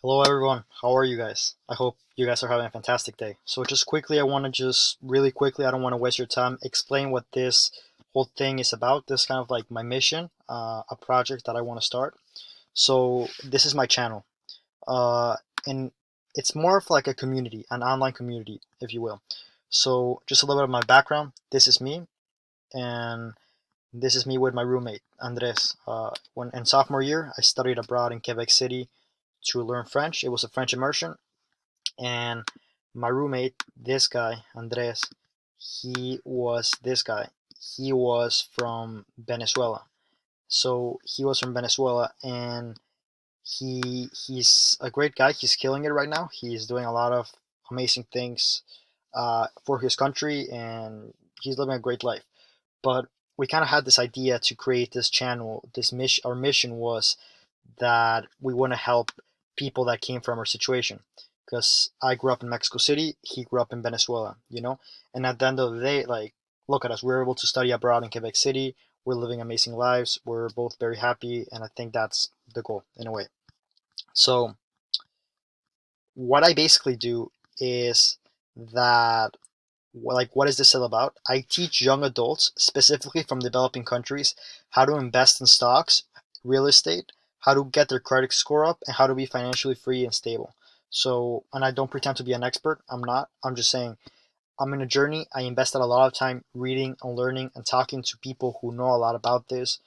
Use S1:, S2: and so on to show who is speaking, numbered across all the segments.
S1: Hello everyone, how are you guys? I hope you guys are having a fantastic day. So just quickly, I want to just really quickly, I don't want to waste your time, explain what this whole thing is about. This kind of like my mission, a project that I want to start. So this is my channel, uh, and it's more of like a community, an online community, if you will. So just a little bit of my background. This is me, and this is me with my roommate Andres. When in sophomore year, I studied abroad in Quebec City to learn French. It was a French immersion, and my roommate, this guy, Andres, he was from Venezuela. So he was from Venezuela, and he's a great guy. He's killing it right now. He's doing a lot of amazing things for his country, and he's living a great life. But we kind of had this idea to create this channel. This mission, our mission was that we want to help people that came from our situation. Because I grew up in Mexico City, he grew up in Venezuela, And at the end of the day, like, look at us. We're able to study abroad in Quebec City. We're living amazing lives. We're both very happy, and I think that's the goal in a way. So, what I basically do is that, like, what is this all about? I teach young adults, specifically from developing countries, how to invest in stocks, real estate, how to get their credit score up, and how to be financially free and stable. So, and I don't pretend to be an expert. I'm not. I'm just saying I'm in a journey. I invested a lot of time reading and learning and talking to people who know a lot about this,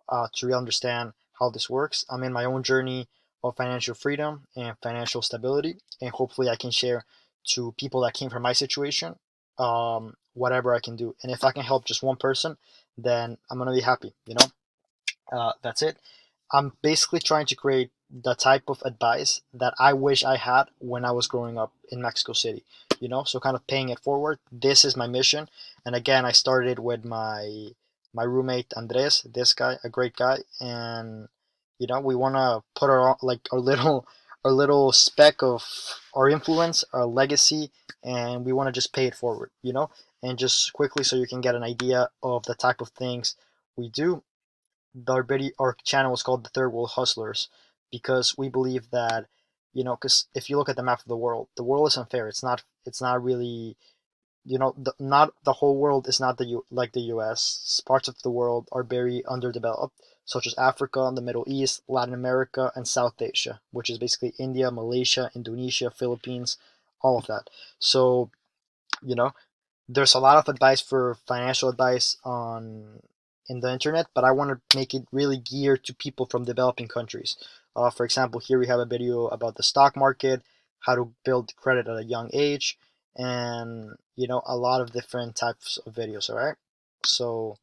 S1: to really understand how this works. I'm in my own journey of financial freedom and financial stability, and hopefully, I can share to people that came from my situation, whatever I can do. And if I can help just one person, then I'm gonna be happy. That's it. I'm basically trying to create the type of advice that I wish I had when I was growing up in Mexico City. So kind of paying it forward. This is my mission, and again, I started with my roommate Andres, this guy, a great guy, and we want to put our little speck of our influence, our legacy, and we want to just pay it forward. And just quickly, so you can get an idea of the type of things we do. Our channel is called the Third World Hustlers, because we believe that, because if you look at the map of the world is unfair. It's not really, not the whole world is not like the US. Parts of the world are very underdeveloped, such as Africa, the Middle East, Latin America, and South Asia, which is basically India, Malaysia, Indonesia, Philippines, all of that. So, you know, there's a lot of advice for financial advice on in the internet, but I want to make it really geared to people from developing countries. For example, here we have a video about the stock market, how to build credit at a young age, and a lot of different types of videos. All right, so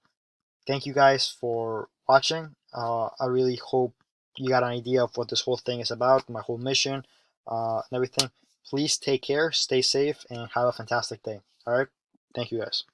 S1: thank you guys for watching. I really hope you got an idea of what this whole thing is about, my whole mission, and everything. Please take care, stay safe, and have a fantastic day. All right, thank you guys.